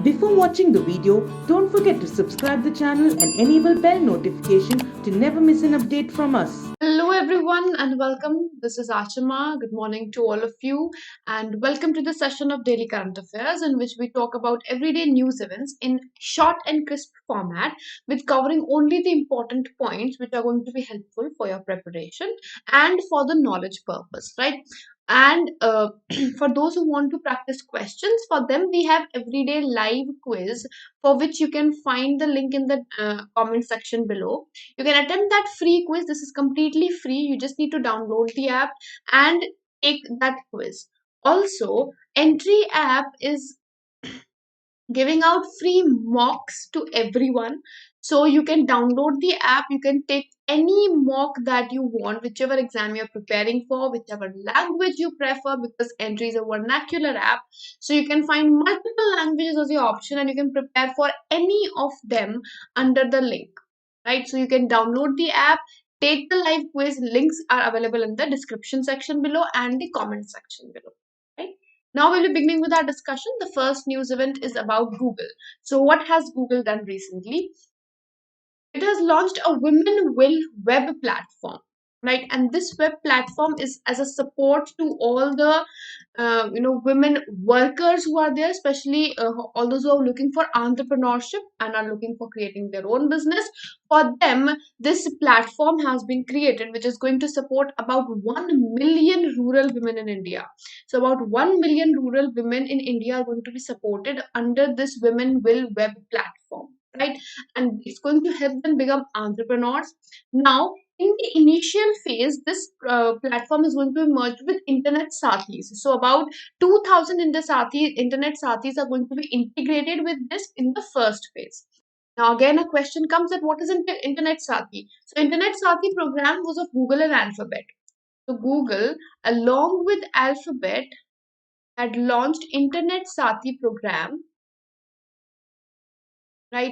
Before watching the video, don't forget to subscribe the channel and enable bell notification to never miss an update from us. Hello everyone and welcome. This is Achama. Good morning to all of you and welcome to the session of Daily Current Affairs in which we talk about everyday news events in short and crisp format with covering only the important points which are going to be helpful for your preparation and for the knowledge purpose, right? And for those who want to practice questions, for them we have everyday live quiz for which you can find the link in the comment section below. You can attempt that free quiz. This is completely free. You just need to download the app and take that quiz. Also, Entri app is giving out free mocks to everyone. So you can download the app, you can take any mock that you want, whichever exam you're preparing for, whichever language you prefer, because Entry is a vernacular app. So you can find multiple languages as your option and you can prepare for any of them under the link, right? So you can download the app, take the live quiz. Links are available in the description section below and the comment section below, right? Now we'll be beginning with our discussion. The first news event is about Google. So what has Google done recently? It has launched a Women Will web platform, right? And this web platform is as a support to all the women workers who are there, especially all those who are looking for entrepreneurship and are looking for creating their own business. For them, this platform has been created, which is going to support about 1 million rural women in India. So about 1 million rural women in India are going to be supported under this Women Will web platform, right? And it's going to help them become entrepreneurs. Now, in the initial phase, this platform is going to be merged with internet sathis. So about 2000 internet sathis are going to be integrated with this in the first phase. Now again a question comes that what is internet sathi? So internet sathi program was of Google and Alphabet. So Google along with Alphabet had launched internet sathi program, right?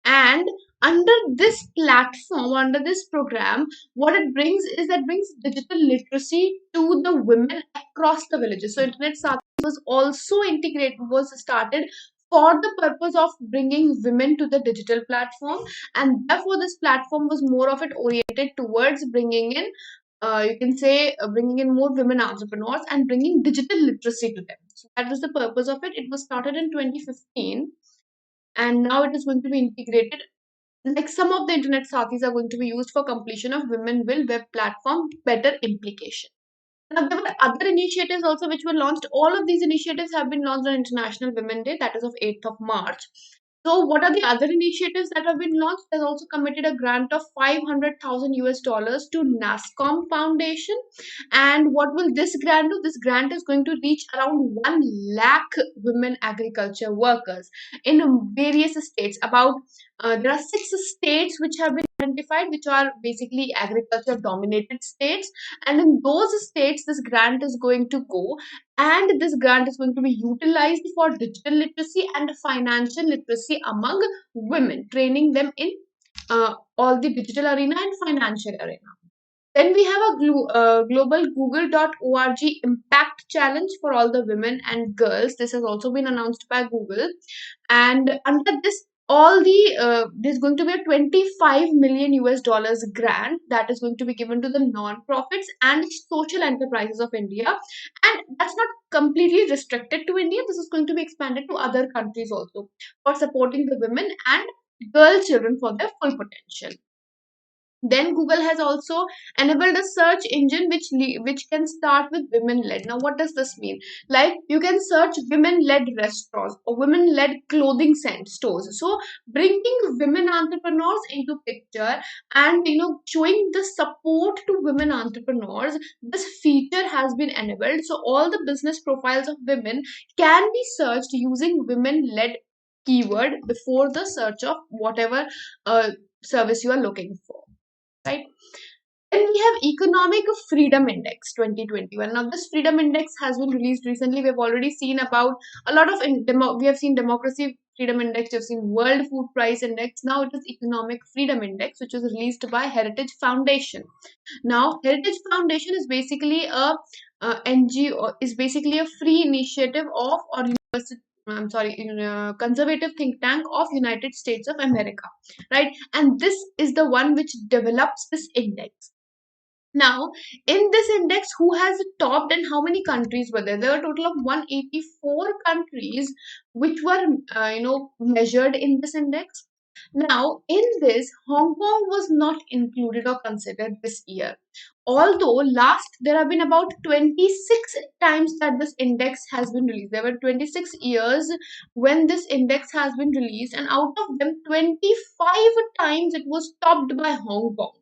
And under this platform, under this program, what it brings is that brings digital literacy to the women across the villages. So internet Sati was also integrated, was started for the purpose of bringing women to the digital platform, and therefore this platform was more of it oriented towards bringing in you can say bringing in more women entrepreneurs and bringing digital literacy to them. So that was the purpose of it. It was started in 2015 and now it is going to be integrated. Like some of the internet sathis are going to be used for completion of Women Will web platform better implication. Now there were other initiatives also which were launched. All of these initiatives have been launched on International Women Day, that is of 8th of March. So what are the other initiatives that have been launched? There's also committed a grant of 500,000 US dollars to NASCOM Foundation. And what will this grant do? This grant is going to reach around 1 lakh women agriculture workers in various states. About there are 6 states which have been identified, which are basically agriculture dominated states, and in those states this grant is going to go, and this grant is going to be utilized for digital literacy and financial literacy among women, training them in all the digital arena and financial arena. Then we have a global google.org impact challenge for all the women and girls. This has also been announced by Google. And under this, all the there's going to be a 25 million US dollars grant that is going to be given to the non-profits and social enterprises of India. And that's not completely restricted to India. This is going to be expanded to other countries also for supporting the women and girl children for their full potential. Then Google has also enabled a search engine which can start with women led. Now what does this mean? Like you can search women led restaurants or women led clothing stores. So bringing women entrepreneurs into picture and showing the support to women entrepreneurs, this feature has been enabled. So all the business profiles of women can be searched using women led keyword before the search of whatever service you are looking for, right? Then we have Economic Freedom Index 2021. Now, this Freedom Index has been released recently. We have already seen about a lot of we have seen Democracy Freedom Index, we have seen World Food Price Index. Now it is Economic Freedom Index, which was released by Heritage Foundation. Now, Heritage Foundation is basically a NGO, is basically a free initiative of or conservative think tank of United States of America, right? And this is the one which develops this index. Now, in this index, who has topped and how many countries were there? There were a total of 184 countries which were, measured in this index. Now, in this, Hong Kong was not included or considered this year. Although last there have been about 26 times that this index has been released. There were 26 years when this index has been released, and out of them, 25 times it was topped by Hong Kong.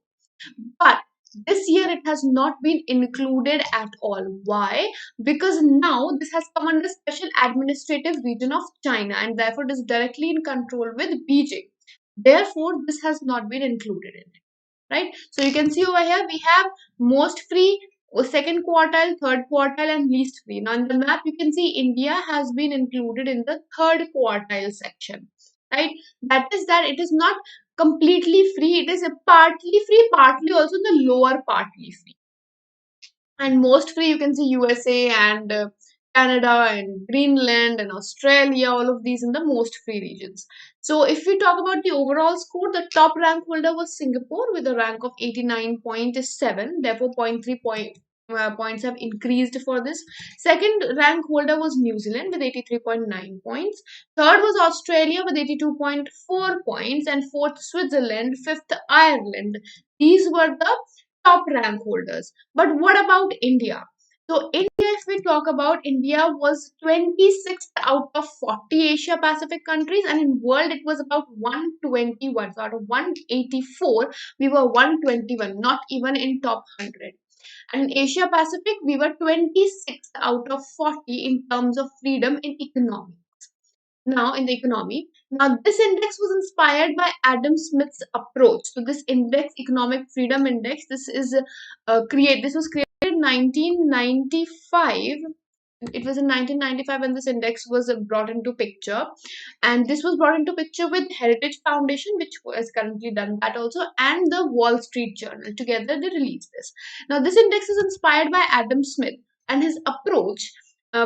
But this year it has not been included at all. Why? Because now this has come under special administrative region of China, and therefore it is directly in control with Beijing. Therefore, this has not been included in it. Right? So you can see over here we have most free, second quartile, third quartile, and least free. Now in the map you can see India has been included in the third quartile section. Right? That is that it is not completely free, it is a partly free, partly also in the lower partly free. And most free you can see USA and Canada and Greenland and Australia, all of these in the most free regions. So if we talk about the overall score, the top rank holder was Singapore with a rank of 89.7, therefore 0.3 points have increased for this. Second rank holder was New Zealand with 83.9 points. Third was Australia with 82.4 points, and fourth Switzerland, fifth Ireland. These were the top rank holders. But what about India? So India, if we talk about, India was 26th out of 40 Asia Pacific countries, and in world it was about 121. So out of 184, we were 121, not even in top 100. And in Asia Pacific, we were 26th out of 40 in terms of freedom in economy. Now in the economy, now this index was inspired by Adam Smith's approach. So this index, economic freedom index, this was created in 1995. It was in 1995 when this index was brought into picture, and this was brought into picture with Heritage Foundation, which has currently done that also, and the Wall Street Journal. Together they released this. Now this index is inspired by Adam Smith and his approach,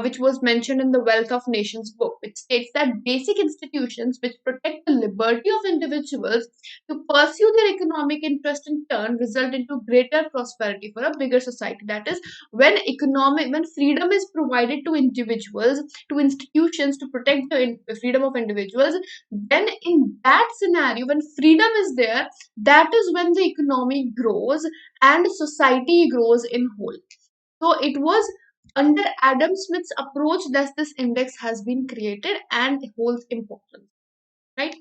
which was mentioned in the Wealth of Nations book, which states that basic institutions which protect the liberty of individuals to pursue their economic interest in turn result into greater prosperity for a bigger society. That is, when freedom is provided to individuals, to institutions to protect the freedom of individuals, then in that scenario, when freedom is there, that is when the economy grows and society grows in whole. So it was under Adam Smith's approach that this index has been created and holds importance. Right?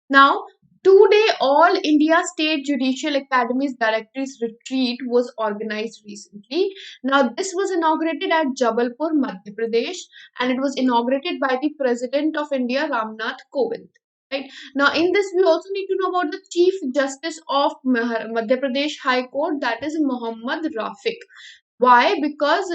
Now, today, All India State Judicial Academies Directors Retreat was organized recently. Now, this was inaugurated at Jabalpur, Madhya Pradesh, and it was inaugurated by the President of India, Ramnath Kovind. Right? Now, in this, we also need to know about the Chief Justice of Madhya Pradesh High Court, that is Muhammad Rafiq. Why? Because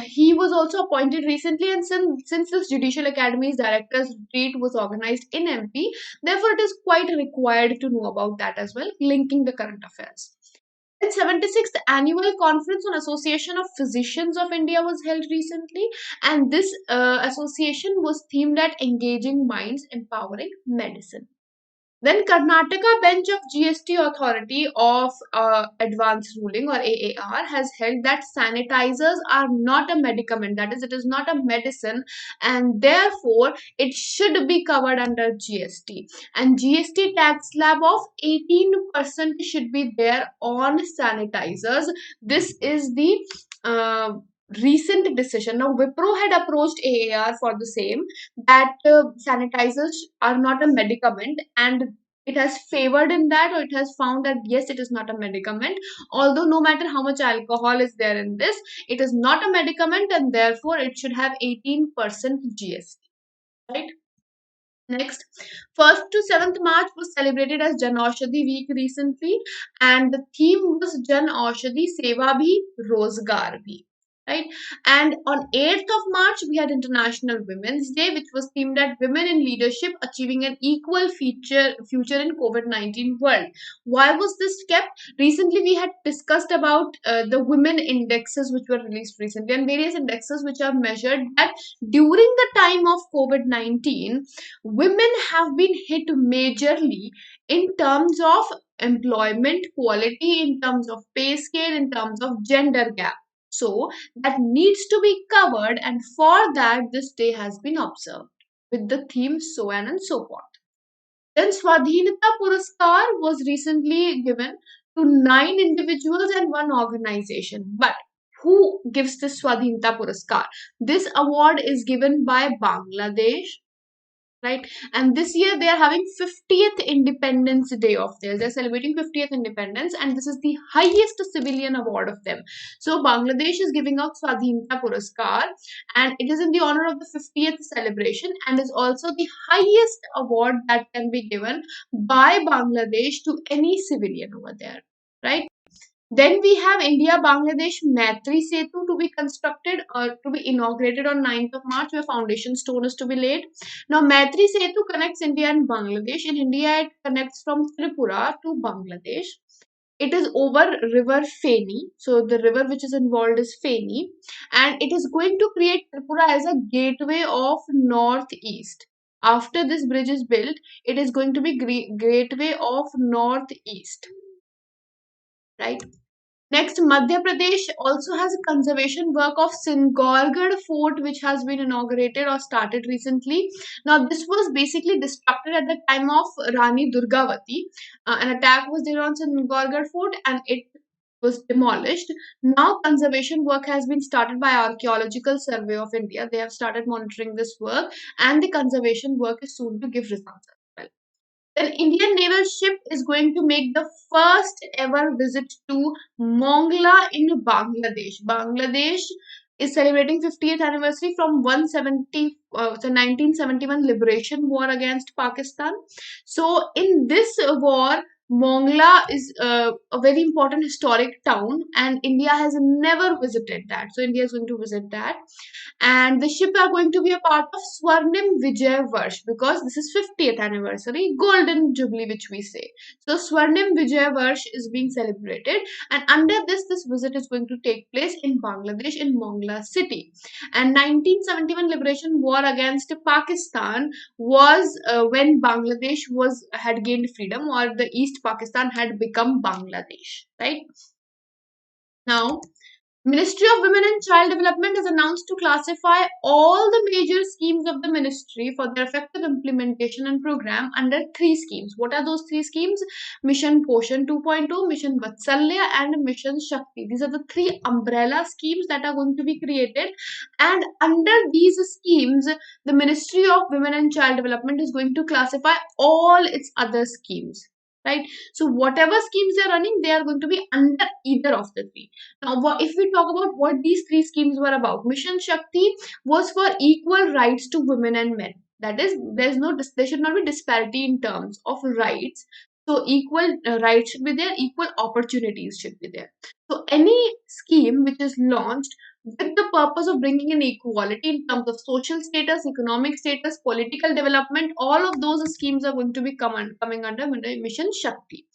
he was also appointed recently, and since this Judicial Academy's Directors Retreat was organized in MP, therefore it is quite required to know about that as well, linking the current affairs. The 76th Annual Conference on Association of Physicians of India was held recently, and this association was themed at engaging minds, empowering medicine. Then Karnataka bench of GST Authority of Advanced Ruling, or AAR, has held that sanitizers are not a medicament. That is, it is not a medicine, and therefore it should be covered under GST. And GST tax slab of 18% should be there on sanitizers. This is the recent decision. Now Wipro had approached AAR for the same, that sanitizers are not a medicament, and it has favored in that, or it has found that yes, it is not a medicament, although no matter how much alcohol is there in this, it is not a medicament, and therefore it should have 18% GST. Right? Next, 1st to 7th March was celebrated as Jan Aushadhi Week recently, and the theme was Jan Aushadhi Seva Bhi Rozgar Bhi. right? And on 8th of March, we had International Women's Day, which was themed at Women in Leadership Achieving an Equal Future in COVID-19 World. Why was this kept? Recently, we had discussed about the women indexes which were released recently, and various indexes which have measured that during the time of COVID-19, women have been hit majorly in terms of employment quality, in terms of pay scale, in terms of gender gap. So that needs to be covered, and for that this day has been observed with the theme so on and so forth. Then Swadhinata Puraskar was recently given to 9 individuals and 1 organization. But who gives this Swadhinata Puraskar? This award is given by Bangladesh, right? And this year they are having 50th Independence Day of theirs. They're celebrating 50th Independence, and this is the highest civilian award of them. So Bangladesh is giving out Swadhinata Puraskar, and it is in the honor of the 50th celebration, and is also the highest award that can be given by Bangladesh to any civilian over there, right? Then we have India-Bangladesh Maitri Setu to be constructed or to be inaugurated on 9th of March, where foundation stone is to be laid. Now, Maitri Setu connects India and Bangladesh. In India, it connects from Tripura to Bangladesh. It is over river Feni. So, the river which is involved is Feni. And it is going to create Tripura as a gateway of northeast. After this bridge is built, it is going to be gateway of northeast, right? Next, Madhya Pradesh also has a conservation work of Singorgarh Fort, which has been inaugurated or started recently. Now, this was basically destructed at the time of Rani Durgavati. An attack was there on Singorgarh Fort, and it was demolished. Now, conservation work has been started by Archaeological Survey of India. They have started monitoring this work, and the conservation work is soon to give results as well. An Indian naval ship is going to make the first ever visit to Mongla in Bangladesh. Bangladesh is celebrating 50th anniversary from 1971 liberation war against Pakistan. So in this war, Mongla is a very important historic town, and India has never visited that. So India is going to visit that, and the ship are going to be a part of Swarnim Vijay Varsh, because this is 50th anniversary, golden jubilee which we say. So Swarnim Vijay Varsh is being celebrated, and under this visit is going to take place in Bangladesh in Mongla city. And 1971 liberation war against Pakistan was when Bangladesh had gained freedom, or the East Pakistan had become Bangladesh, right? Now, Ministry of Women and Child Development has announced to classify all the major schemes of the ministry for their effective implementation and program under 3 schemes. What are those 3 schemes? Mission Poshan 2.0, Mission Vatsalya, and Mission Shakti. These are the 3 umbrella schemes that are going to be created, and under these schemes, the Ministry of Women and Child Development is going to classify all its other schemes, right? So whatever schemes they are running, they are going to be under either of the 3. Now, if we talk about what these 3 schemes were about, Mission Shakti was for equal rights to women and men. That is, there should not be disparity in terms of rights. So equal rights should be there, equal opportunities should be there. So any scheme which is launched with the purpose of bringing in equality in terms of social status, economic status, political development, all of those schemes are going to be coming under Mission Shakti.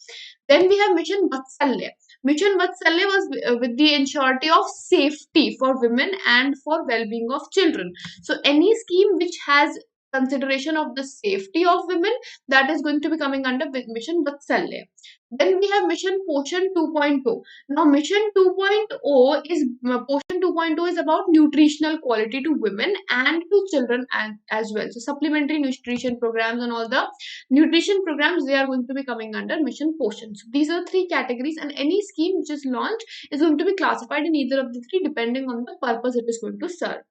Then we have Mission Vatsalya. Mission Vatsalya was with the ensurety of safety for women and for well-being of children. So any scheme which has consideration of the safety of women, that is going to be coming under Mission Vatsalya. Then we have Mission Poshan 2.0. Now Mission 2.0 is Poshan 2.0 is about nutritional quality to women and to children as well. So supplementary nutrition programs and all the nutrition programs, they are going to be coming under Mission Poshan. So these are 3 categories, and any scheme which is launched is going to be classified in either of the 3 depending on the purpose it is going to serve.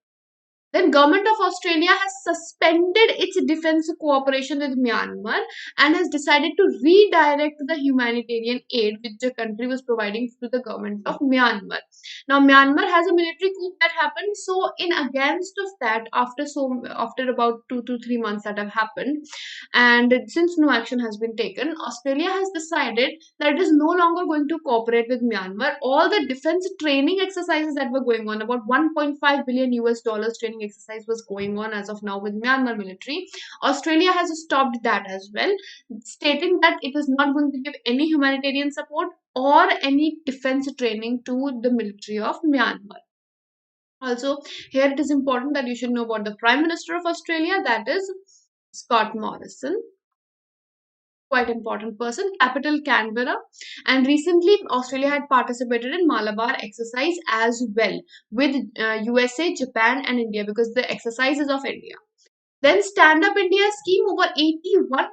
Then government of Australia has suspended its defense cooperation with Myanmar and has decided to redirect the humanitarian aid which the country was providing to the government of Myanmar. Now Myanmar has a military coup that happened, so in against of that, after about 2 to 3 months that have happened, and since no action has been taken, Australia has decided that it is no longer going to cooperate with Myanmar. All the defense training exercises that were going on, about 1.5 billion US dollars training exercise was going on as of now with Myanmar military. Australia has stopped that as well, stating that it is not going to give any humanitarian support or any defense training to the military of Myanmar. Also, here it is important that you should know about the Prime Minister of Australia, that is Scott Morrison. Quite important person, capital Canberra, and recently Australia had participated in Malabar exercise as well with USA, Japan, and India, because the exercise is of India. Then Stand Up India scheme, over 81%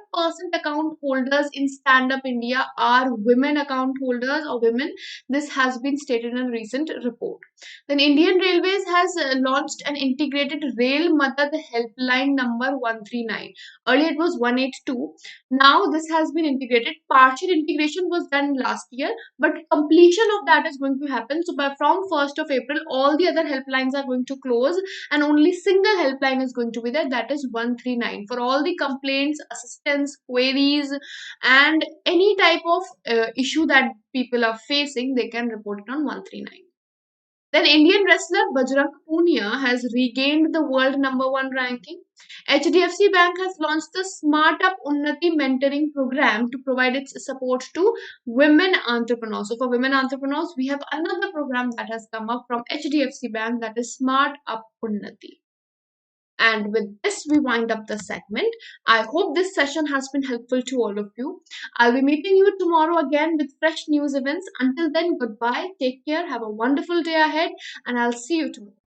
account holders in Stand Up India are women account holders or women. This has been stated in a recent report. Then Indian Railways has launched an integrated Rail Madad helpline number 139. Earlier it was 182. Now this has been integrated. Partial integration was done last year, but completion of that is going to happen. So from 1st of April, all the other helplines are going to close and only single helpline is going to be there, that is 139. For all the complaints, assistance, queries, and any type of issue that people are facing, they can report it on 139. Then Indian wrestler Bajrang Punia has regained the world #1 ranking. HDFC Bank has launched the Smart Up Unnati mentoring program to provide its support to women entrepreneurs. So for women entrepreneurs, we have another program that has come up from HDFC Bank, that is Smart Up Unnati. And with this, we wind up the segment. I hope this session has been helpful to all of you. I'll be meeting you tomorrow again with fresh news events. Until then, goodbye, take care, have a wonderful day ahead, and I'll see you tomorrow.